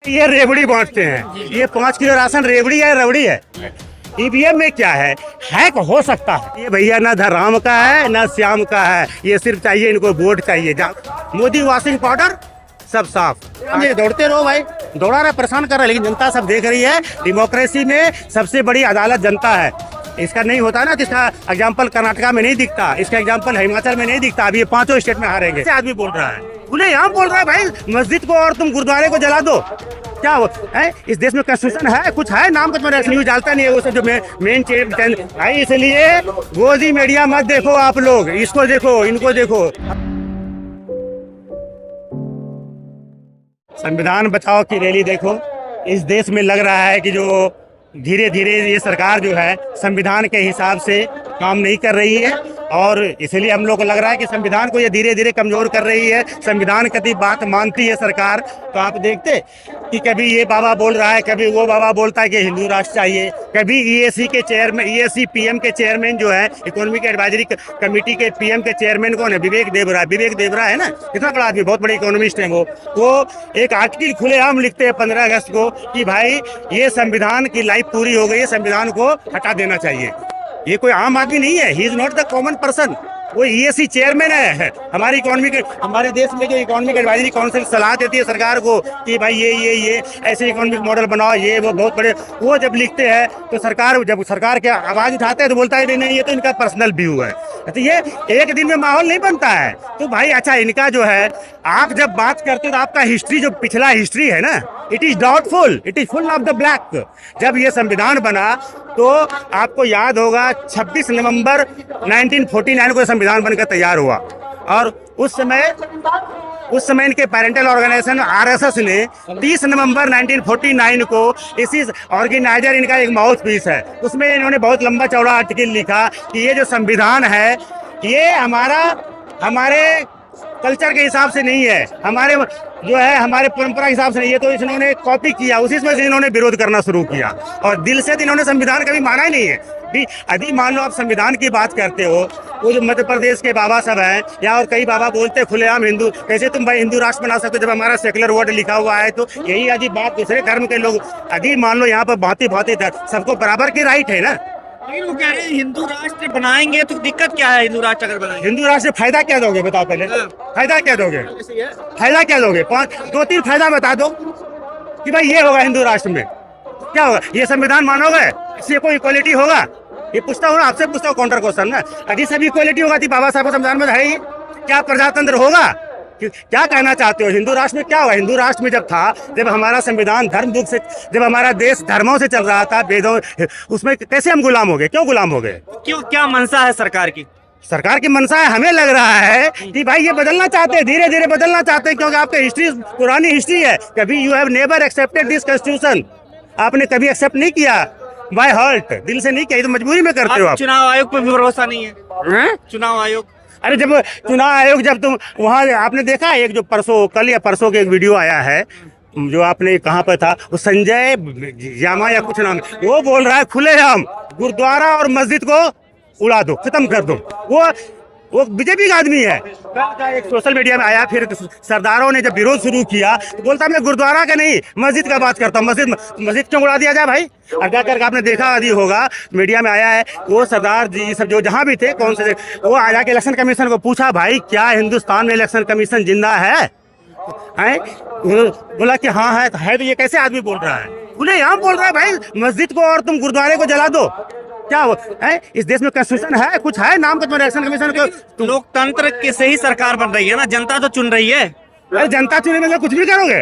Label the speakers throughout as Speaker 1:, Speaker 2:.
Speaker 1: ये रेवड़ी बांटते हैं। ये 5 किलो राशन रेवड़ी है, रबड़ी है। ईवीएम में क्या है, हैक हो सकता है। ये भैया ना राम का है ना श्याम का है, ये सिर्फ चाहिए इनको वोट चाहिए। मोदी वॉशिंग पाउडर सब साफ। ये दौड़ते रहो भाई, दौड़ा रहा परेशान कर रहा है, लेकिन जनता सब देख रही है। डेमोक्रेसी में सबसे बड़ी अदालत जनता है। इसका नहीं होता ना, जिसका एग्जाम्पल कर्नाटका में नहीं दिखता, इसका एग्जाम्पल हिमाचल में नहीं दिखता। अभी ये 5 स्टेट में हारेंगे। ऐसे आदमी बोल रहा है, उन्हें यहाँ बोल रहा है भाई मस्जिद को और तुम गुरुद्वारे को जला दो। क्या है इस देश में कॉन्स्टिट्यूशन है, कुछ है नाम का? तुम्हारा न्यूज डालता नहीं है वो सब जो मेन चेंज भाई। इसलिए गोदी मीडिया मत देखो आप लोग, इसको देखो, इनको देखो। संविधान बचाओ की रैली देखो। इस देश में लग रहा है कि जो धीरे धीरे ये सरकार जो है संविधान के हिसाब से काम नहीं कर रही है, और इसलिए हम लोग को लग रहा है कि संविधान को ये धीरे धीरे कमजोर कर रही है। संविधान की बात मानती है सरकार, तो आप देखते कि कभी ये बाबा बोल रहा है, कभी वो बाबा बोलता है कि हिंदू राष्ट्र चाहिए, कभी ईएसी के चेयरमैन, ईएसी पीएम के चेयरमैन जो है, इकोनॉमिक एडवाइजरी कमेटी के पीएम के चेयरमैन कौन है? विवेक देवरा है ना, कितना बड़ा आदमी, बहुत बड़े इकोनॉमिस्ट है वो एक आर्टिकल खुलेआम लिखते हैं 15 अगस्त को कि भाई ये संविधान की लाइफ पूरी हो गई है, संविधान को हटा देना चाहिए। ये कोई आम आदमी नहीं है, he is not the common person, वो ईएसी चेयरमैन है। हमारी हमारे देश में जो इकोनॉमिक एडवाइजरी काउंसिल सलाह देती है सरकार को कि भाई ये ऐसे इकोनॉमिक मॉडल बनाओ, ये वो बहुत बड़े, वो जब लिखते हैं तो जब सरकार के आवाज उठाते हैं तो बोलता है नहीं ये तो इनका पर्सनल व्यू है। तो ये एक दिन में माहौल नहीं बनता है। तो भाई अच्छा, इनका जो है, आप जब बात करते हो तो आपका हिस्ट्री, जो पिछला हिस्ट्री है ना, it is doubtful, it is full of the black. जब ये संविधान बना तो आपको याद होगा 26 नवंबर 1949 को संविधान बनकर तैयार हुआ, और उस समय इनके पेरेंटल ऑर्गेनाइजेशन आरएसएस ने 30 नवंबर 1949 को, इसी ऑर्गेनाइजर इनका एक माउथ पीस है, उसमें इन्होंने बहुत लंबा चौड़ा आर्टिकल लिखा कि ये जो संविधान है ये हमारे कल्चर के हिसाब से नहीं है, हमारे परंपरा के हिसाब से नहीं है। तो इन्होंने कॉपी किया, उसी में से इन्होंने विरोध करना शुरू किया, और दिल से इन्होंने संविधान कभी माना ही नहीं है। यदि मान लो आप संविधान की बात करते हो, वो जो मध्य प्रदेश के बाबा सब हैं, या और कई बाबा बोलते हैं खुलेआम हिंदू, कैसे तुम भाई हिंदू राष्ट्र बना सकते हो जब हमारा सेकुलर वर्ड लिखा हुआ है? तो यही यदि बात दूसरे धर्म के लोग, यदि मान लो यहाँ पर भांति सबको बराबर की राइट है ना,
Speaker 2: लेकिन वो कह रहे हैं हिंदू राष्ट्र बनाएंगे तो दिक्कत क्या है? हिंदू राष्ट्र अगर बनाएंगे,
Speaker 1: हिंदू राष्ट्र से फायदा क्या दोगे बताओ पहले? फायदा क्या दोगे? फायदा क्या दोगे? 2-3 फायदा बता दो कि भाई ये होगा हिंदू राष्ट्र में, क्या होगा? ये संविधान मानोगे? इससे कोई इक्वालिटी होगा? ये पूछता हूँ ना, आपसे पूछता हूँ काउंटर क्वेश्चन ना। यदि सभी इक्वालिटी होगा तो बाबा साहब का संविधान में है ही क्या? प्रजातंत्र होगा? क्या कहना चाहते हो? हिंदू राष्ट्र में क्या होगा? हिंदू राष्ट्र में जब था, जब हमारा संविधान धर्म बुक से, जब हमारा देश धर्मों से चल रहा था, वेदों, उसमें कैसे हम गुलाम हो गए? क्यों गुलाम हो गए?
Speaker 2: क्यों, क्या मनसा है सरकार की?
Speaker 1: सरकार की मनसा है, हमें लग रहा है कि भाई ये बदलना चाहते हैं, धीरे धीरे बदलना चाहते हैं, क्योंकि आपकी हिस्ट्री पुरानी हिस्ट्री है। कभी you have never accepted this constitution, आपने कभी एक्सेप्ट नहीं किया, बाय हार्ट, दिल से नहीं किया, तो मजबूरी में करते हो आप।
Speaker 2: चुनाव आयोग पर भी भरोसा नहीं है? चुनाव आयोग,
Speaker 1: अरे जब चुनाव आयोग, जब तुम वहाँ, आपने देखा एक जो कल या परसों के एक वीडियो आया है, जो आपने कहाँ पर था, वो संजय जामा या कुछ नाम, वो बोल रहा है खुलेआम गुरुद्वारा और मस्जिद को उड़ा दो, खत्म कर दो। वो बीजेपी का आदमी है। एक सोशल मीडिया में आया, फिर सरदारों ने जब विरोध शुरू किया तो बोलता मैं गुरुद्वारा का नहीं मस्जिद का बात करता हूँ। मस्जिद क्यों उड़ा दिया जाए भाई? और जाकर आपने देखा आदि होगा, मीडिया में आया है, वो सरदार जी सब जो जहाँ भी थे, कौन से, वो आ जाके इलेक्शन कमीशन को पूछा भाई क्या हिंदुस्तान में इलेक्शन कमीशन जिंदा है? बोला कि हाँ है। तो ये कैसे आदमी बोल रहा है? उन्हें यहाँ बोल रहा है भाई मस्जिद को और तुम गुरुद्वारे को जला दो। क्या है इस देश में कॉन्स्टिट्यूशन है, कुछ है नाम का? तुम्हारे इलेक्शन कमीशन को,
Speaker 2: लोकतंत्र के से ही सरकार बन रही है ना, जनता तो चुन रही है।
Speaker 1: अरे जनता चुने में कुछ भी करोगे?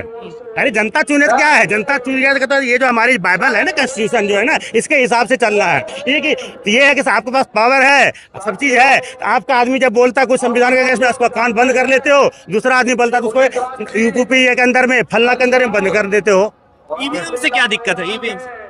Speaker 1: अरे जनता चुने तो क्या है? जनता चुने तो ये जो हमारी बाइबल है ना, कॉन्स्टिट्यूशन जो है ना, इसके हिसाब से चल रहा है। ये है कि आपके पास पावर है, सब चीज है। आपका आदमी जब बोलता है कुछ संविधान के अगेंस्ट में, उसका कान बंद कर लेते हो। दूसरा आदमी बोलता है तो उसको यूपी के अंदर में, फल्ला के अंदर में बंद कर देते हो।
Speaker 2: ईवीएम से क्या दिक्कत है?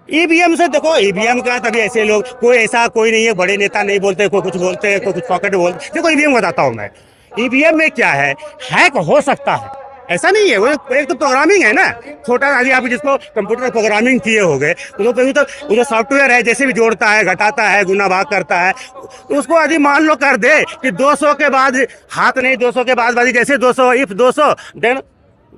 Speaker 1: ईवीएम से देखो, ईवीएम का तभी ऐसे लोग, कोई नहीं है, बड़े नेता नहीं बोलते, कोई कुछ बोलते हैं, कोई कुछ पॉकेट बोलते। देखो ईवीएम बताता हूँ मैं, ईवीएम में क्या है, हैक हो सकता है, ऐसा नहीं है। वो एक तो प्रोग्रामिंग है ना, छोटा यदि आप जिसको कंप्यूटर प्रोग्रामिंग किए हो गए तो वो जो सॉफ्टवेयर है, जैसे भी जोड़ता है, घटाता है, गुना भाग करता है, उसको यदि मान लो कर दे कि 200 के बाद हाथ नहीं, 200 के बाद जैसे 200, if 200 then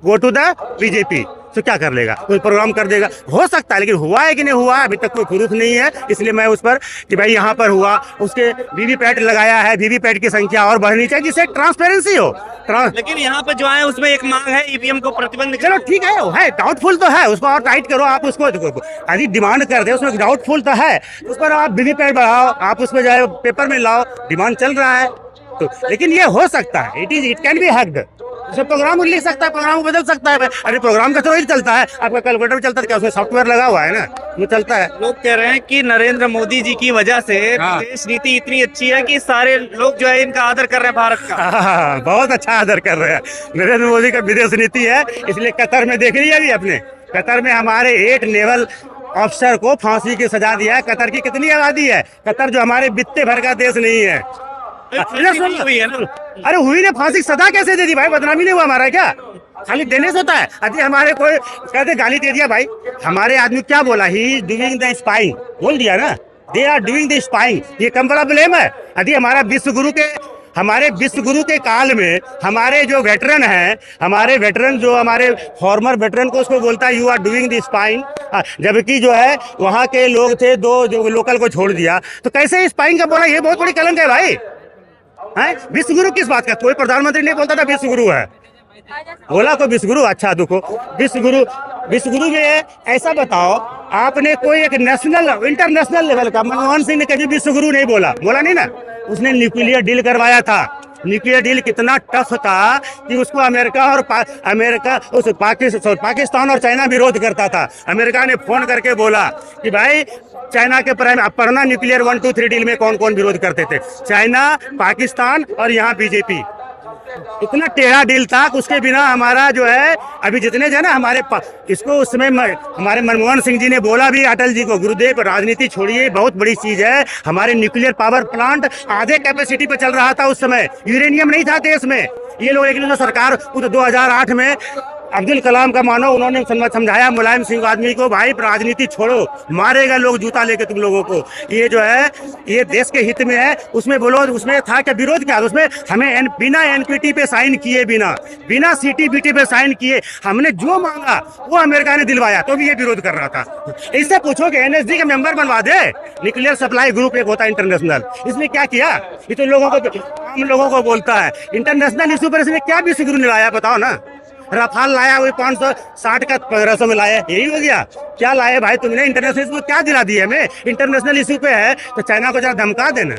Speaker 1: go to the BJP, तो क्या कर लेगा, कोई प्रोग्राम कर देगा, हो सकता है, लेकिन हुआ है कि नहीं हुआ अभी तक कोई प्रूफ नहीं है। इसलिए मैं उस पर कि भाई यहाँ पर हुआ, उसके वीवीपैट लगाया है, वीवीपैट की संख्या और बढ़नी चाहिए जिससे ट्रांसपेरेंसी हो।
Speaker 2: लेकिन यहाँ पर जो है उसमें एक मांग है ईवीएम को प्रतिबंध।
Speaker 1: चलो ठीक है डाउटफुल तो है, उसको और टाइट करो आप, उसको यदि डिमांड कर दे, उसमें डाउटफुल तो है, उस पर आप वीवीपैट बढ़ाओ, आप उसमें जो है पेपर में लाओ, डिमांड चल रहा है तो। लेकिन ये हो सकता है, इट कैन बी हैक्ड, उसमें प्रोग्राम लिख सकता है, प्रोग्राम बदल सकता है। अरे प्रोग्राम का तो वही चलता है, आपका कैलकुलेटर चलता है क्या, उसमें सॉफ्टवेयर लगा हुआ है ना, वो चलता है।
Speaker 2: लोग कह रहे हैं कि नरेंद्र मोदी जी की वजह से विदेश नीति इतनी अच्छी है कि सारे लोग जो है इनका आदर कर रहे हैं भारत का।
Speaker 1: बहुत अच्छा आदर कर रहे हैं, नरेंद्र मोदी का विदेश नीति है। इसलिए कतर में देख रही है अभी, अपने कतर में हमारे 8 नेवल अफसर को फांसी की सजा दिया है। कतर की कितनी आबादी है, कतर जो हमारे बित्ते भर का देश नहीं है।
Speaker 2: हुई है ना,
Speaker 1: अरे हुई ने फांसी की सजा कैसे दे दी भाई, बदनामी नहीं हुआ हमारा क्या, खाली देने से होता है। अभी हमारे कोई कहते गाली दे दिया भाई, हमारे आदमी क्या बोला, he is doing the spying बोल दिया ना, they are doing the spying, ये कम बड़ा ब्लेम है। यदि हमारे विश्व गुरु के काल में हमारे जो वेटरन हैं, हमारे वेटरन जो हमारे फॉर्मर वेटरन को उसको बोलता है you are doing the spying, जबकि जो है वहाँ के लोग थे 2 जो लोकल को छोड़ दिया, तो कैसे स्पाइंग का बोला, ये बहुत बड़ी कलंक है भाई। है विश्व गुरु किस बात का, कोई प्रधानमंत्री नहीं बोलता था विश्व गुरु है, बोला को विश्व गुरु, अच्छा दुखो विश्व गुरु में ऐसा बताओ, आपने कोई एक नेशनल इंटरनेशनल लेवल का, मनमोहन सिंह ने कभी विश्व गुरु नहीं बोला नहीं ना, उसने न्यूक्लियर डील करवाया था। न्यूक्लियर डील कितना टफ था कि उसको पाकिस्तान और चाइना विरोध करता था। अमेरिका ने फोन करके बोला कि भाई चाइना के प्राइम पढ़ना, न्यूक्लियर 1, 2, 3 डील में कौन कौन विरोध करते थे, चाइना, पाकिस्तान और यहाँ बीजेपी। इतना टेढ़ा डील था, उसके बिना हमारा जो है अभी जितने जो है ना हमारे इसको उस समय हमारे मनमोहन सिंह जी ने बोला भी अटल जी को, गुरुदेव राजनीति छोड़िए, बहुत बड़ी चीज है, हमारे न्यूक्लियर पावर प्लांट आधे कैपेसिटी पे चल रहा था उस समय, यूरेनियम नहीं था देश में। ये लोग लेकिन सरकार 2008 में अब्दुल कलाम का मानो, उन्होंने समझाया मुलायम सिंह आदमी को, भाई राजनीति छोड़ो, मारेगा लोग जूता लेके तुम लोगों को, ये जो है ये देश के हित में है। उसमें बोलो, उसमें था क्या विरोध, क्या उसमें हमें बिना एनपीटी पे साइन किए, बिना सीटीबीटी पे साइन किए हमने जो मांगा वो अमेरिका ने दिलवाया, तो भी ये विरोध कर रहा था। इससे पूछो कि एनएसडी का मेंबर बनवा दे, न्यूक्लियर सप्लाई ग्रुप एक होता है इंटरनेशनल, इसने क्या किया, ये तो आम लोगों को बोलता है। इंटरनेशनल इशू पर इसने क्या विश्व गुरु ने लाया बताओ ना, रफाल लाया, वही 560 का 1500 में लाया, यही हो गया। क्या लाए भाई तुमने, इंटरनेशनल इशू क्या दिला दिए हमें, इंटरनेशनल इशू पे है तो चाइना को जरा धमका देना,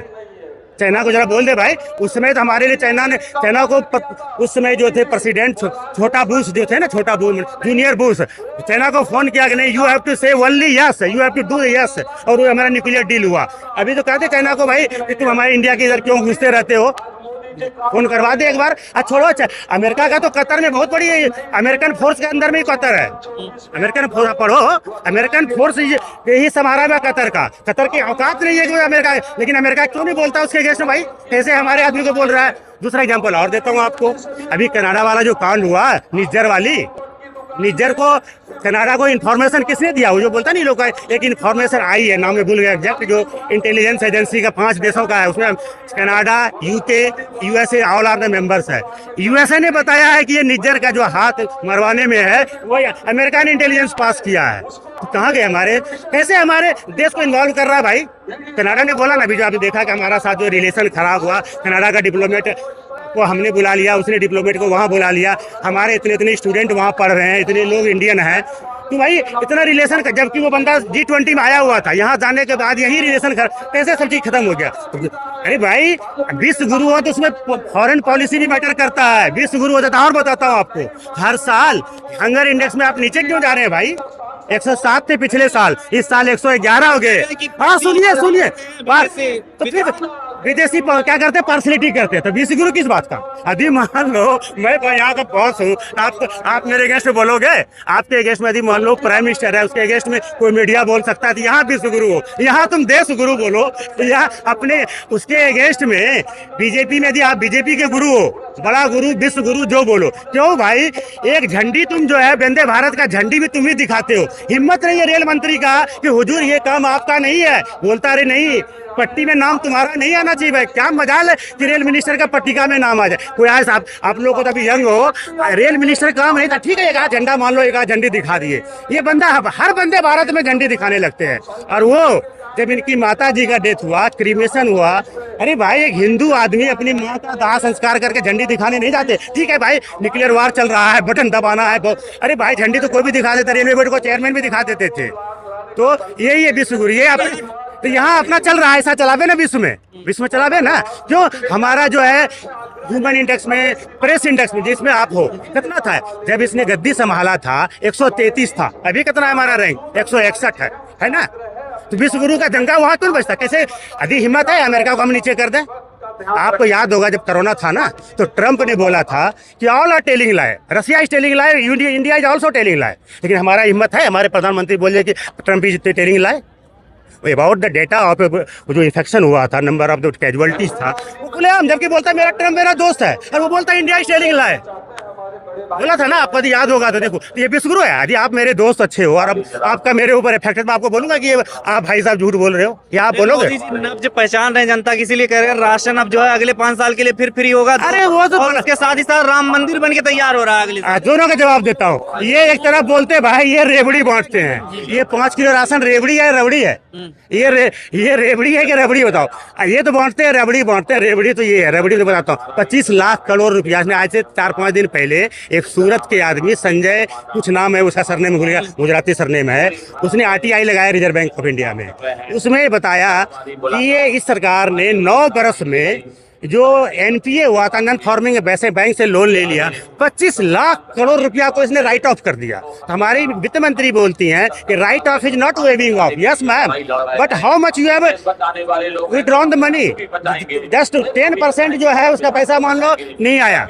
Speaker 1: चाइना को जरा बोल दे भाई। उस समय तो हमारे लिए चाइना को उस समय जो थे प्रेसिडेंट छोटा बुश जो थे ना, छोटा बुश जूनियर बुश, चाइना को फोन किया कि नहीं you have to say only yes, you have to do yes, और वो हमारा न्यूक्लियर डील हुआ। अभी तो कहते चाइना को भाई कि तुम हमारे इंडिया के इधर क्यों घुसते रहते हो, फोन करवा दे एक बार। छोड़ो अमेरिका का तो कतर में बहुत बड़ी अमेरिकन फोर्स के अंदर में ही कतर है, अमेरिकन फोर्स पढ़ो, अमेरिकन फोर्स यही संभाला हुआ कतर का, कतर की औकात नहीं है जो अमेरिका, लेकिन अमेरिका क्यों नहीं बोलता उसके अगेंस्ट में भाई, कैसे हमारे आदमी को बोल रहा है। दूसरा एग्जाम्पल और देता हूँ आपको, अभी कनाडा वाला जो कांड हुआ, निज्जर को कनाडा को इन्फॉर्मेशन किसने दिया, वो जो बोलता नहीं लोग, एक इन्फॉर्मेशन आई है, नाम में भूल गया एग्जैक्ट, जो इंटेलिजेंस एजेंसी का 5 देशों का है, उसमें Canada, UK, USA all are the members है। यूएसए ने बताया है कि ये निज्जर का जो हाथ मरवाने में है वो अमेरिका ने इंटेलिजेंस पास किया है। तो कहाँ गए हमारे, कैसे हमारे देश को इन्वॉल्व कर रहा है भाई। कनाडा ने बोला ना, अभी जो आपने देखा कि हमारा साथ जो रिलेशन खराब हुआ, कनाडा का डिप्लोमेट को हमने बुला लिया, उसने डिप्लोमेट को वहाँ बुला लिया, हमारे इतने स्टूडेंट वहाँ पढ़ रहे हैं, इतने लोग इंडियन हैं, तो भाई इतना रिलेशन, जबकि वो बंदा G20 में आया हुआ था, यहाँ जाने के बाद यही रिलेशन कैसे सब चीज खत्म हो गया। अरे भाई विश्व गुरु हो तो उसमें फॉरेन पॉलिसी भी मैटर करता है, विश्व गुरु हो जाता है। और बताता हूँ आपको, हर साल हंगर इंडेक्स में आप नीचे क्यों जा रहे हैं भाई, 107 थे पिछले साल, इस साल 111 हो गए। हाँ सुनिए तो फिर विदेशी क्या करते हैं, पार्सलिटी करते हैं, तो विश्व गुरु किस बात का। यदि मान लो मैं यहाँ का बॉस हूँ, आप मेरे अगेंस्ट में बोलोगे, आपके अगेंस्ट में यदि मान लो प्राइम मिनिस्टर है, उसके अगेंस्ट में कोई मीडिया बोल सकता है, तो यहाँ विश्व गुरु हो, यहाँ तुम देश गुरु बोलो, तो यहाँ अपने उसके अगेंस्ट में बीजेपी में यदि आप बीजेपी के गुरु हो, बड़ा गुरु विश्व गुरु जो बोलो, क्यों भाई, एक झंडी तुम जो है वंदे भारत का झंडी भी तुम ही दिखाते हो। हिम्मत नहीं है रेल मंत्री का कि हुजूर ये काम आपका नहीं है, बोलता अरे नहीं पट्टी में नाम तुम्हारा नहीं आना चाहिए भाई। क्या मजाल है कि रेल मिनिस्टर का पट्टिका में नाम आ जाए। कोई आए साहब, आप लोगों को तो अभी यंग हो, रेल मिनिस्टर का काम नहीं था, ठीक है, एक आध झंडा मान लो, एक आध झंडी दिखा दिए। ये बंदा हर बंदे भारत में झंडी दिखाने लगते हैं। और वो जब इनकी माता जी का डेथ हुआ, क्रीमेशन हुआ, अरे भाई एक हिंदू आदमी अपनी माँ का दाह संस्कार करके झंडी दिखाने नहीं जाते। ठीक है भाई, न्यूक्लियर वार चल रहा है, बटन दबाना है, अरे भाई झंडी तो कोई भी दिखा देता, रेलवे बोर्ड को चेयरमैन भी दिखा देते थे। तो यही है विश्व गुरु। ये तो यहाँ अपना चल रहा है, ऐसा चलावे ना विश्व में चलावे ना। जो हमारा जो है ह्यूमन इंडेक्स में, प्रेस इंडेक्स में जिसमें आप हो, कितना था जब इसने गद्दी संभाला था? 133 था। अभी कितना है हमारा रैंक? 161 है ना। तो विश्व गुरु का दंगा वहां क्यों बचता? कैसे अधिक हिम्मत है अमेरिका को हम नीचे कर दें? आपको याद होगा जब कोरोना था ना, तो ट्रंप ने बोला था कि ऑल आर टेलिंग लाए, रसिया इज टेलिंग लाए, इंडिया इज ऑल्सो टेलिंग लाए। लेकिन हमारा हिम्मत है, हमारे प्रधानमंत्री बोले कि ट्रंप इज टेलिंग लाए अबाउट द डेटा ऑफ जो इन्फेक्शन हुआ था, नंबर ऑफ द कैजुअलिटीज था, वो बोले हम, जबकि बोलता है मेरा ट्रंप मेरा दोस्त है, और वो बोलता है इंडिया इज टेलिंग लाए। बोला था ना, आपको यदि याद होगा तो देखो, ये विश्व गुरु है। यदि आप मेरे दोस्त अच्छे हो और अब आपका मेरे ऊपर इफेक्ट है, तो आपको बोलूंगा कि आप भाई साहब झूठ बोल रहे हो, या आप बोलोगे?
Speaker 2: नब्ज पहचान रहे जनता की, इसीलिए कह रहे हैं राशन अब जो है अगले 5 साल के लिए फिर फ्री होगा।
Speaker 1: अरे वो तो
Speaker 2: और उसके साथ ही साथ राम मंदिर बन के तैयार हो रहा है अगले साल।
Speaker 1: दोनों का जवाब देता हूँ। ये एक तरफ बोलते भाई ये रेवड़ी बांटते हैं, ये 5 किलो राशन रेवड़ी है रबड़ी है? ये रेवड़ी है कि रबड़ी बताओ? ये तो बांटते हैं, रबड़ी बांटते हैं। रेवड़ी तो ये है, रबड़ी तो बताता हूँ। 25 लाख करोड़ रुपया आज से 4-5 दिन पहले एक सूरत के आदमी, संजय कुछ नाम है उसका, सरनेम भूल गया, गुजराती सरनेम है, उसने आरटीआई लगाया रिजर्व बैंक ऑफ इंडिया में। उसमें बताया कि ये इस सरकार ने 9 बरस में जो एनपीए हुआ था, नॉन फार्मिंग वैसे बैंक से लोन ले लिया, 25 लाख करोड़ रुपया को इसने राइट ऑफ कर दिया। तो हमारी वित्त मंत्री बोलती हैं कि write off is not waiving off. Yes ma'am, but how much you have withdrawn the money? Just 10% जो है उसका पैसा मान लो नहीं आया,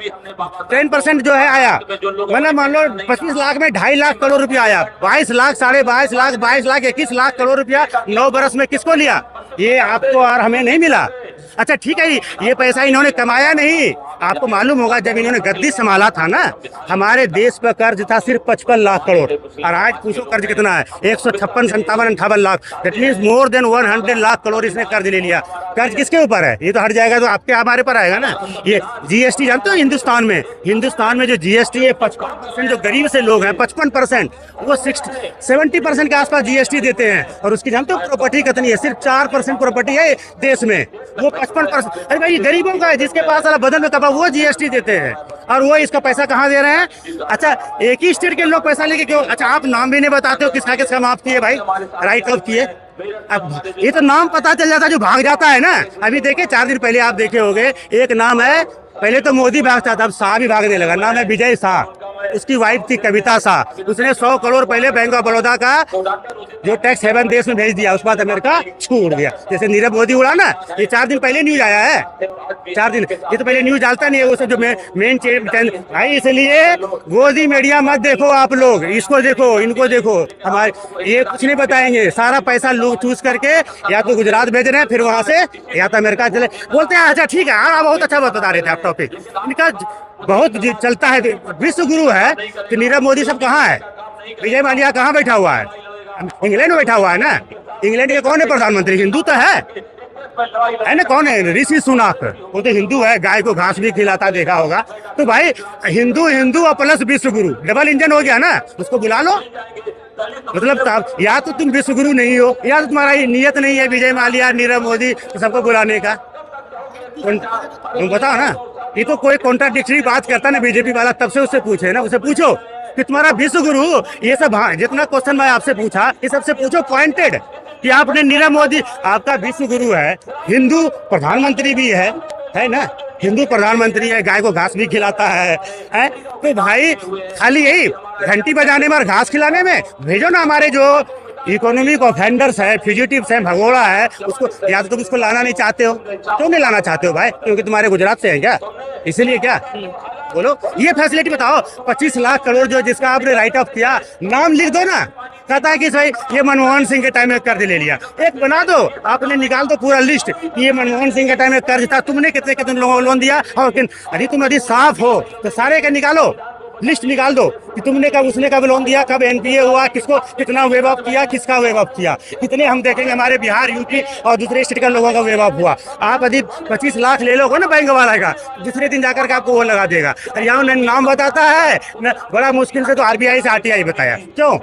Speaker 1: 10% जो है आया, वरना मान लो 25 लाख में 2.5 लाख करोड़ रुपया आया। 22 लाख, 22.5 लाख, 22 लाख, 21 लाख करोड़ रुपया 9 बरस में किसको लिया? ये आपको और हमें नहीं मिला। अच्छा ठीक है, ये पैसा इन्होंने कमाया नहीं। आपको मालूम होगा जब इन्होंने गद्दी संभाला था ना, हमारे देश पर कर्ज था सिर्फ 55 लाख करोड़, और आज पूछो कर्ज कितना है? 156, 57, 58 lakh. That means more than 100 lakh crore इसने कर्ज ले लिया। कर्ज किसके ऊपर है? ये तो हट जाएगा तो आपके हमारे पर आएगा ना। ये जीएसटी जानते हो हिंदुस्तान में जो जीएसटी है 55%, जो गरीब से लोग हैं 55%, वो 70% के आसपास जीएसटी देते हैं। और उसकी जानते हो प्रॉपर्टी कितनी है? सिर्फ 4% प्रॉपर्टी है देश में, वो 55%। अरे भाई गरीबों का है, जिसके पास वाला बदन में कपा वो जीएसटी देते हैं, और वो इसका पैसा कहाँ दे रहे हैं? अच्छा एक ही स्टेट के लोग पैसा लेके क्यों? अच्छा आप नाम भी नहीं बताते हो किसका किसका माफ किए भाई, राइट ऑफ किए? अब ये तो नाम पता चल जाता जो भाग जाता है ना। अभी देखे 4 दिन पहले आप देखे होंगे, एक नाम है, पहले तो मोदी भागता था, अब शाह भी भागने लगा। नाम है विजय शाह, उसकी वाइफ थी कविता शाह। उसने 100 करोड़ पहले बैंक ऑफ बड़ौदा का जो टैक्स हेवन देश में भेज दिया, उसके बाद अमेरिका छोड़ दिया। जैसे नीरव मोदी उड़ा ना, ये 4 दिन पहले न्यूज आया है, 4 दिन। ये तो पहले न्यूज डालता नहीं है वो सब जो मेन भाई। इसलिए गोदी मीडिया मत देखो आप लोग, इसको देखो, इनको देखो। हमारे ये कुछ नहीं बताएंगे, सारा पैसा लोग चूज करके या तो गुजरात भेज रहे हैं, फिर वहां से या तो अमेरिका चले। बोलते हैं अच्छा ठीक है, बहुत अच्छा बता रहे थे आप टॉपिक, इनका बहुत चलता है। विश्व गुरु है तो नीरव मोदी सब कहाँ है? विजय माल्या कहाँ बैठा हुआ है? इंग्लैंड में बैठा हुआ है ना। इंग्लैंड के कौन है प्रधानमंत्री? हिंदू तो है ना। कौन है? ऋषि सुनाक, वो तो हिंदू है, गाय को घास भी खिलाता देखा होगा। तो भाई हिंदू और प्लस विश्व गुरु, डबल इंजन हो गया ना। उसको बुला लो। मतलब या तो तुम विश्व गुरु नहीं हो, या तो तुम्हारा नियत नहीं है विजय माल्या, नीरव मोदी सबको बुलाने का। तुम बताओ ना, ये तो कोई कॉन्ट्राडिक्टरी बात करता ना बीजेपी वाला, तब से उससे पूछे ना, उसे पूछो कि तुम्हारा विश्व गुरु, ये सब जितना क्वेश्चन मैं आपसे पूछा, ये सबसे पूछो पॉइंटेड कि आपने नीरव मोदी, आपका विश्व गुरु है, हिंदू प्रधानमंत्री भी है ना, हिंदू प्रधानमंत्री है, गाय को घास भी खिलाता है? तो भाई खाली यही घंटी बजाने में और घास खिलाने में भेजो ना। हमारे जो इकोनॉमिक ऑफेंडर्स है, फ्यूजिटिव्स हैं, भगोड़ा है, उसको या तो तुम उसको लाना नहीं चाहते हो। क्यों नहीं लाना चाहते हो भाई? क्योंकि तुम्हारे गुजरात से है क्या? इसीलिए क्या? बोलो ये फैसिलिटी बताओ। 25 लाख करोड़ जो जिसका आपने राइट ऑफ किया, नाम लिख दो ना। कहता है कि भाई ये मनमोहन सिंह के टाइम में कर्ज ले लिया, एक बना दो, आपने निकाल दो पूरा लिस्ट कि ये मनमोहन सिंह के टाइम में कर्ज था, तुमने कितने कितने लोगों को लोन दिया। और अरे तुम यदि साफ हो तो सारे के निकालो, लिस्ट निकाल दो कि तुमने कब उसने कब लोन दिया, कब एनपीए हुआ, किसको कितना वेव ऑफ किया, किसका वेव ऑफ किया, कितने हम देखेंगे हमारे बिहार, यूपी और दूसरे स्टेट के लोगों का वेव ऑफ हुआ। आप यदि 25 लाख ले लोगे ना बैंक वाला का, दूसरे दिन जाकर के आपको वो लगा देगा। यहाँ नाम बताता है न, बड़ा मुश्किल से तो आरबीआई से आरटीआई बताया। क्यों?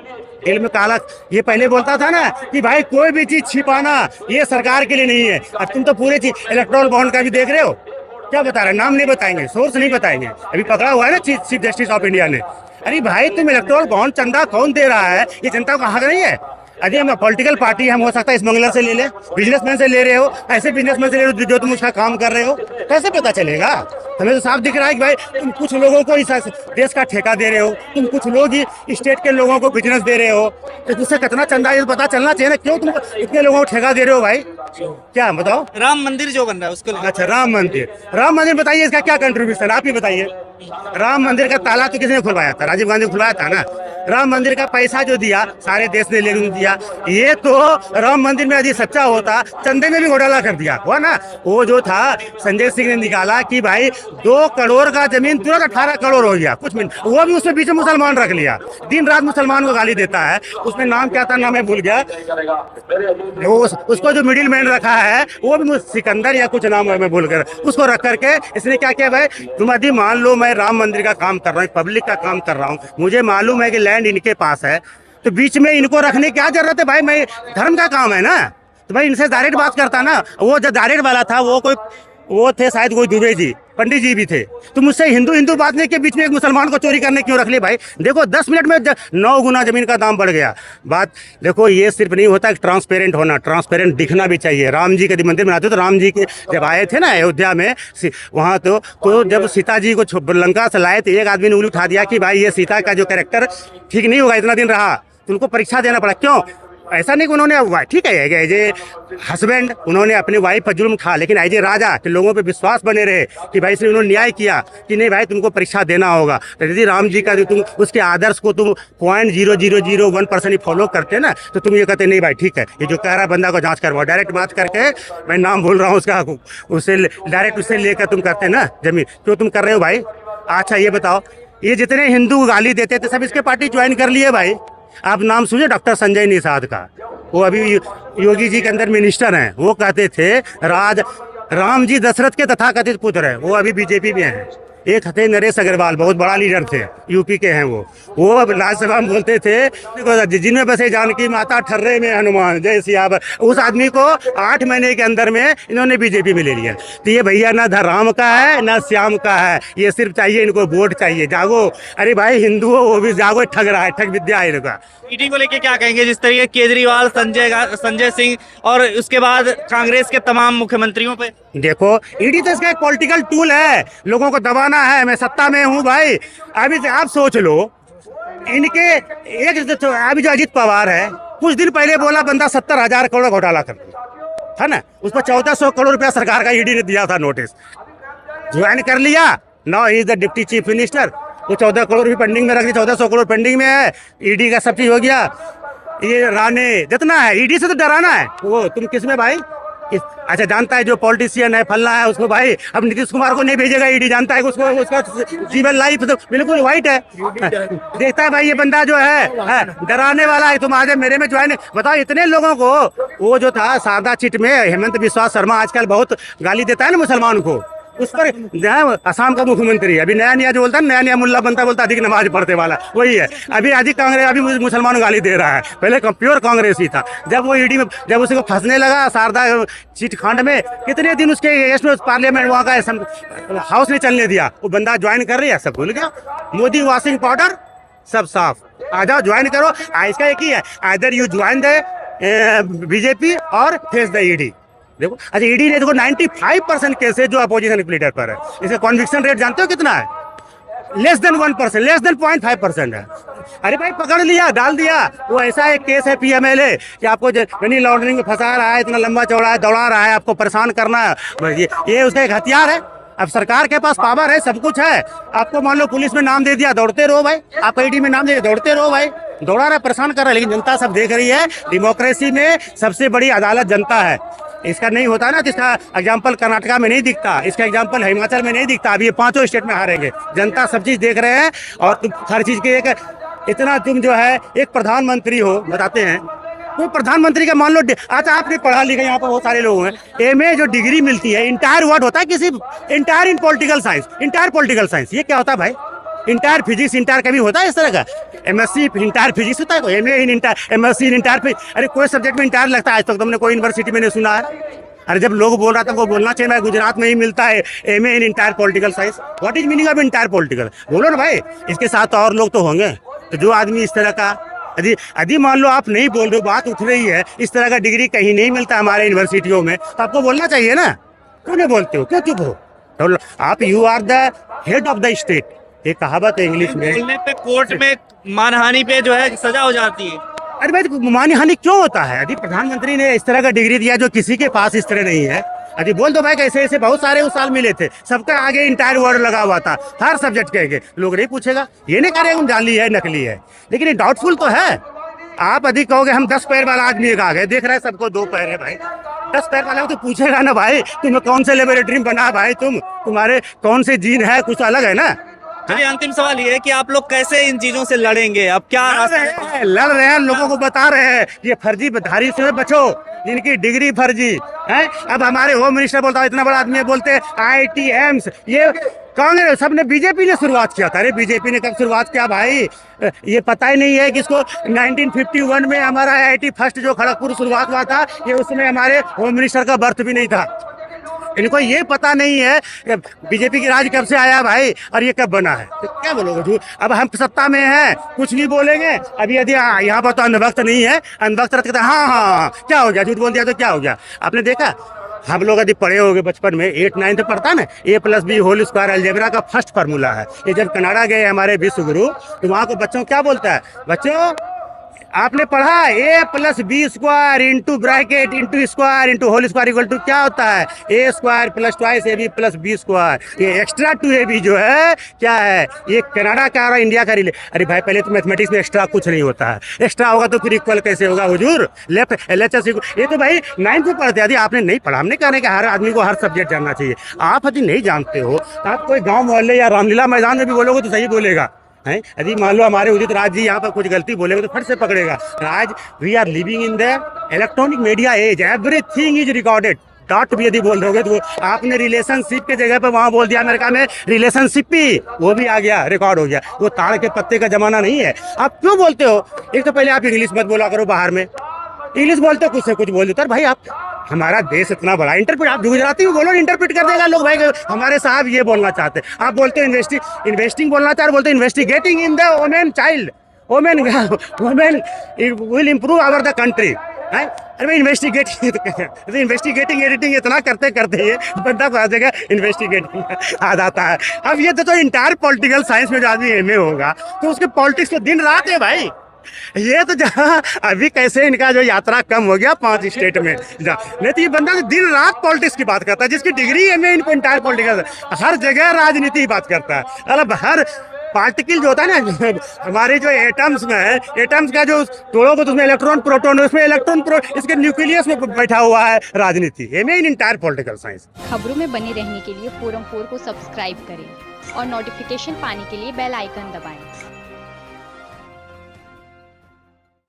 Speaker 1: दिल में काला, ये पहले बोलता था ना कि भाई कोई भी चीज छिपाना ये सरकार के लिए नहीं है। अब तुम तो पूरी चीज इलेक्ट्रॉल बॉन्ड का भी देख रहे हो, क्या बता रहे, नाम नहीं बताएंगे, सोर्स नहीं बताएंगे, अभी पकड़ा हुआ है ना चीफ जस्टिस ऑफ इंडिया ने। अरे भाई तुम इलेक्ट्रॉल बॉन्ड चंदा कौन दे रहा है, ये जनता को हक नहीं है। अरे हम पॉलिटिकल पार्टी हम हो सकता है स्मगलर से ले ले, बिजनेसमैन से ले रहे हो, ऐसे बिजनेसमैन से ले रहे हो जो तुम उसका काम कर रहे हो, कैसे पता चलेगा? हमें तो साफ दिख रहा है कि भाई तुम कुछ लोगों को इस देश का ठेका दे रहे हो, तुम कुछ लोग ही स्टेट के लोगों को बिजनेस दे रहे हो, तो तुझसे कितना चंदा ये पता चलना चाहिए ना, क्यों तुम इतने लोगों को ठेका दे रहे हो भाई? क्या बताओ?
Speaker 2: राम मंदिर जो बन रहा है उसको लेकर।
Speaker 1: अच्छा राम मंदिर बताइए, इसका क्या कंट्रीब्यूशन आप ही बताइए। राम मंदिर का ताला तो किसने खुलवाया था? राजीव गांधी खुलवाया था ना। राम मंदिर का पैसा जो दिया सारे देश ने लेकर दिया। ये तो राम मंदिर में यदि सच्चा होता चंदे में भी घोटाला कर दिया हुआ ना। वो जो था संजय सिंह ने निकाला कि भाई 2 करोड़ का जमीन तुरंत 18 करोड़ हो गया कुछ मिनट, वो भी उसमें बीच में मुसलमान रख लिया, दिन रात मुसलमान को गाली देता है। उसमें नाम क्या था, नाम मैं भूल गया, उसको जो मिडिल मैन रखा है वो भी सिकंदर या कुछ नाम है मैं भूल कर, उसको रख करके इसने क्या किया भाई, तुम यदि मान लो मैं राम मंदिर का काम कर रहा हूँ, पब्लिक का काम कर रहा हूँ, मुझे मालूम है कि लैंड इनके पास है, तो बीच में इनको रखने की क्या जरूरत है भाई? मैं धर्म का काम है ना, तो भाई इनसे डायरेक्ट बात करता ना। वो जो डायरेक्ट वाला था वो थे शायद कोई दुबे जी, पंडित जी भी थे, तो मुझसे हिंदू बात नहीं के बीच में एक मुसलमान को चोरी करने क्यों रख लिए भाई? देखो 10 मिनट में 9 गुना जमीन का दाम बढ़ गया। बात देखो, ये सिर्फ नहीं होता, ट्रांसपेरेंट होना, ट्रांसपेरेंट दिखना भी चाहिए। राम जी के मंदिर बनाते तो राम जी के जब आए थे ना अयोध्या में, वहाँ तो जब सीता जी को लंका से लाए तो एक आदमी ने उंगली उठा दिया कि भाई ये सीता का जो कैरेक्टर ठीक नहीं होगा, इतना दिन रहा तो उनको परीक्षा देना पड़ा। क्यों? ऐसा नहीं कि उन्होंने, ठीक है एज ए हस्बैंड उन्होंने अपनी वाइफ पर जुल्म था, लेकिन एज ए राजा कि लोगों पे विश्वास बने रहे कि भाई इसलिए उन्होंने न्याय किया कि नहीं भाई तुमको परीक्षा देना होगा। तो यदि राम जी का जो तुम उसके आदर्श को तुम 0.0001% ही फॉलो करते ना, तो तुम ये कहते नहीं भाई ठीक है, ये जो कह रहा बंदा को जांच करवाओ, डायरेक्ट बात करके, मैं नाम बोल रहा हूँ उसका, उससे डायरेक्ट उससे लेकर तुम करते ना जमीन, क्यों तुम कर रहे हो भाई? अच्छा ये बताओ, ये जितने हिंदू गाली देते थे सब इसके पार्टी ज्वाइन कर लिए भाई। आप नाम सुनिए डॉक्टर संजय निषाद का, वो अभी योगी जी के अंदर मिनिस्टर हैं, वो कहते थे राम जी दशरथ के तथाकथित पुत्र हैं, वो अभी बीजेपी में हैं। एक थे नरेश अग्रवाल, बहुत बड़ा लीडर थे, यूपी के हैं वो अब राज्यसभा में बोलते थे जिनमें बसे जानकी माता ठर्रे में हनुमान जय सियावर। उस आदमी को 8 महीने के अंदर में इन्होंने बीजेपी में ले लिया। तो ये भैया ना राम का है ना श्याम का है, ये सिर्फ चाहिए इनको वोट चाहिए। जागो, अरे भाई हिंदू हो वो भी जागो, ठग रहा है, ठग विद्या है इनका।
Speaker 2: ईडी को लेके क्या कहेंगे? जिस तरीके केजरीवाल, संजय सिंह और उसके बाद कांग्रेस के तमाम मुख्यमंत्रियों पे,
Speaker 1: देखो ईडी तो इसका एक पॉलिटिकल टूल है, लोगों को दबाना है। मैं सत्ता में हूँ भाई, अभी से आप सोच लो, इनके एक अभी जो अजीत पवार है कुछ दिन पहले बोला बंदा 70,000 करोड़ घोटाला कर दिया था ना, उस पर 1400 करोड़ रुपया सरकार का ईडी ने दिया था नोटिस, ज्वाइन कर लिया। Now he is the deputy chief minister. वो 14 करोड़ भी पेंडिंग में रख दिया, 1400 करोड़ पेंडिंग में है, ईडी का सब चीज हो गया। ये राणे जितना है ईडी से तो डराना है, वो तुम किस में भाई? अच्छा जानता है जो पॉलिटिशियन है फलना है उसको भाई, अब नीतीश कुमार को नहीं भेजेगा ईडी, जानता है कि उसको उसका जीवन लाइफ तो बिल्कुल व्हाइट है, देखता है भाई ये बंदा जो है डराने वाला है, तुम आगे मेरे में ज्वाइन। बताओ इतने लोगों को, वो जो था शारदा चिट में हेमंत बिस्वा शर्मा आजकल बहुत गाली देता है ना मुसलमान को, उस पर असम का मुख्यमंत्री अभी नया जो बोलता है, नया मुल्ला बनता अधिक नमाज पढ़ते वाला वही है, अभी अधिक कांग्रेस अभी मुसलमानों गाली दे रहा है, पहले प्योर कांग्रेस ही था। जब वो ईडी में जब उसको फंसने लगा शारदा चिट कांड में, कितने दिन उसके पार्लियामेंट वहाँ का हाउस ने चलने दिया, वो बंदा ज्वाइन कर रही है, सब भूल गया। मोदी वॉशिंग पाउडर सब साफ, आ जाओ ज्वाइन करो। इसका एक ही है, either you join the BJP और फेस द ईडी। देखो अच्छा ईडी ने देखो 95% केसेस जो अपोजिशन लीडर पर है, इसका कॉन्विक्शन रेट जानते हो कितना है? लेस देन 1%, लेस देन 0.5% है। अरे भाई पकड़ लिया, डाल दिया। वो ऐसा एक केस है पीएमएलए कि आपको मनी लॉन्ड्रिंग में फंसा रहा है, इतना लंबा चौड़ा है, दौड़ा रहा है, आपको परेशान करना है, ये उसका एक हथियार है। अब सरकार के पास पावर है, सब कुछ है, आपको मान लो पुलिस में नाम दे दिया, दौड़ते रहो भाई, आप ईडी में नाम दे दौड़ते रहो भाई, दौड़ा रहा है, परेशान कर रहा है, लेकिन जनता सब देख रही है। डेमोक्रेसी में सबसे बड़ी अदालत जनता है, इसका नहीं होता ना, तो इसका एग्जाम्पल कर्नाटका में नहीं दिखता, इसका एग्जाम्पल हिमाचल में नहीं दिखता। अभी ये 5 स्टेट में हारेंगे, जनता सब चीज देख रहे हैं। और तुम हर चीज के एक इतना तुम जो है एक प्रधानमंत्री हो, बताते हैं कोई प्रधानमंत्री का मान लो, अच्छा आपने पढ़ा लिखा, यहाँ पर बहुत सारे लोग हैं, एमए जो डिग्री मिलती है, इंटायर वर्ड होता है किसी, इंटायर इन political science, entire political science, ये क्या होता है भाई? इंटायर फिजिक्स, इंटायर कभी होता है इस तरह का? एमएससी इंटायर फिजिक्स होता है, MA in entire, MSc in entire, अरे कोई सब्जेक्ट में इंटायर लगता है? आज तक तुमने कोई यूनिवर्सिटी में नहीं सुना है? अरे जब लोग बोल रहा था वो बोलना चाहिए, गुजरात में ही मिलता है MA in entire political science. What is meaning of entire political? बोलो ना भाई। इसके साथ और लोग तो होंगे, तो जो आदमी इस तरह का, यदि मान लो आप नहीं बोल रहे हो, बात उठ रही है, इस तरह का डिग्री कहीं नहीं मिलता हमारे यूनिवर्सिटियों में, तो आपको बोलना चाहिए ना। क्यों नहीं बोलते हो, क्यों चुप हो? तो आप you are the head of the state, एक कहावत है इंग्लिश में।
Speaker 2: बोलने पे कोर्ट में मानहानि पे जो है सजा हो जाती है।
Speaker 1: अरे भाई मानहानि क्यों होता है? यदि प्रधानमंत्री ने इस तरह का डिग्री दिया जो किसी के पास इस तरह नहीं है, अरे बोल दो भाई, कैसे ऐसे बहुत सारे उस साल मिले थे, सबका आगे इंटायर वर्ड लगा हुआ था, हर सब्जेक्ट के लोग नहीं पूछेगा, ये नहीं कह रहे हम जाली है नकली है, लेकिन ये डाउटफुल तो है। आप अधिक कहोगे हम 10 पैर वाला आदमी एक आ गए, देख रहे हैं सबको 2 पैर है भाई, 10 पैर वाला तो पूछेगा ना भाई, तुम्हें कौन से लेबोरेटरी में बना भाई, तुम्हारे कौन से जीन है, कुछ अलग है ना।
Speaker 2: चलिए अंतिम सवाल ये है कि आप लोग कैसे इन चीजों से लड़ेंगे? अब क्या
Speaker 1: लड़ रहे हैं, लोगों को बता रहे हैं ये फर्जी धारी से बचो, जिनकी डिग्री फर्जी है। अब हमारे होम मिनिस्टर बोलता है, इतना बड़ा आदमी है, बोलते हैं IIT-AIIMS, ये कांग्रेस सबने, बीजेपी ने शुरुआत किया था। अरे बीजेपी ने कब शुरुआत किया भाई? ये पता ही नहीं है कि इसको 1951 में हमारा IIT फर्स्ट जो खड़गपुर शुरुआत हुआ था, ये उसमें हमारे होम मिनिस्टर का बर्थ भी नहीं था। इनको ये पता नहीं है कि बीजेपी की राज कब से आया भाई और ये कब बना है, तो क्या बोलोगे झूठ? अब हम सत्ता में हैं, कुछ भी बोलेंगे। अभी यदि यहाँ पर तो अंधभक्त नहीं है, अंधभक्त रहते हाँ क्या हो गया, झूठ बोल दिया तो क्या हो गया? आपने देखा, हम लोग यदि पढ़े होंगे बचपन में, 8-9 तो पढ़ता ना, A+B² अलजेब्रा का फर्स्ट फार्मूला है। ये जब कनाडा गए हमारे विश्व गुरु, तो वहाँ को बच्चों क्या बोलता है, बच्चों आपने पढ़ा A+B² into bracket into square into whole square equal to क्या होता है, A² + 2 AB + B²। ये एक्स्ट्रा 2AB जो है क्या है, ये कनाडा का और इंडिया का अरे भाई पहले तो मैथमेटिक्स में एक्स्ट्रा कुछ नहीं होता है, एक्स्ट्रा होगा तो फिर इक्वल कैसे होगा हुजूर? लेफ्ट LHS, ये तो भाई 9th में पढ़ते। यदि आपने नहीं पढ़ा, हमने कहने का हर आदमी को हर सब्जेक्ट जानना चाहिए। आप यदि नहीं जानते हो तो आप कोई गाँव मोहल्ले या रामलीला मैदान में भी बोलोगे तो सही बोलेगा है। यदि मान लो हमारे उदित राज जी यहाँ पर कुछ गलती बोलेंगे तो फट से पकड़ेगा। आज we are living in the electronic media age, everything is recorded. डॉट भी यदि बोल दोगे तो आपने रिलेशनशिप के जगह पर वहाँ बोल दिया अमेरिका में रिलेशनशिप ही, वो भी आ गया, रिकॉर्ड हो गया। वो ताड़ के पत्ते का जमाना नहीं है। आप क्यों बोलते हो? एक तो पहले आप इंग्लिश मत बोला करो, बाहर में इंग्लिश बोलते हो, कुछ से कुछ बोल देते हो भाई। आप हमारा देश इतना बड़ा, इंटरप्रेट आप गुजराती में बोलो, इंटरप्रेट कर देगा लोग भाई, हमारे साहब ये बोलना चाहते हैं। आप बोलते हो इन्वेस्टिंग बोलना चाह रहे, बोलते investigating in the women child, women will improve our the country. अरे भाई इन्वेस्टिगेटिंग एडिटिंग इतना करते करते ये बंदा को आ जाएगा इन्वेस्टिगेटिंग आ जाता है। अब ये तो इंटायर पॉलिटिकल साइंस में जो आदमी MA होगा तो उसके पॉलिटिक्स तो दिन रात है भाई। ये तो जहाँ अभी कैसे इनका जो यात्रा कम हो गया 5 स्टेट में, नहीं तो ये बंदा दिन रात पॉलिटिक्स की बात करता है, जिसकी degree MA in entire political, हर जगह राजनीति की बात करता है। मतलब हर पार्टिकल जो होता है ना, हमारे जो एटम्स में है, एटम्स का जो तोड़ोगे तो उसमें इलेक्ट्रॉन प्रोटॉन, उसमें इलेक्ट्रॉन इसके न्यूक्लियस में बैठा हुआ है राजनीति। MA in entire political science.
Speaker 3: खबरों में बने रहने के लिए फोरम 4 को सब्सक्राइब करें और नोटिफिकेशन पाने के लिए बेल आइकन दबाएं।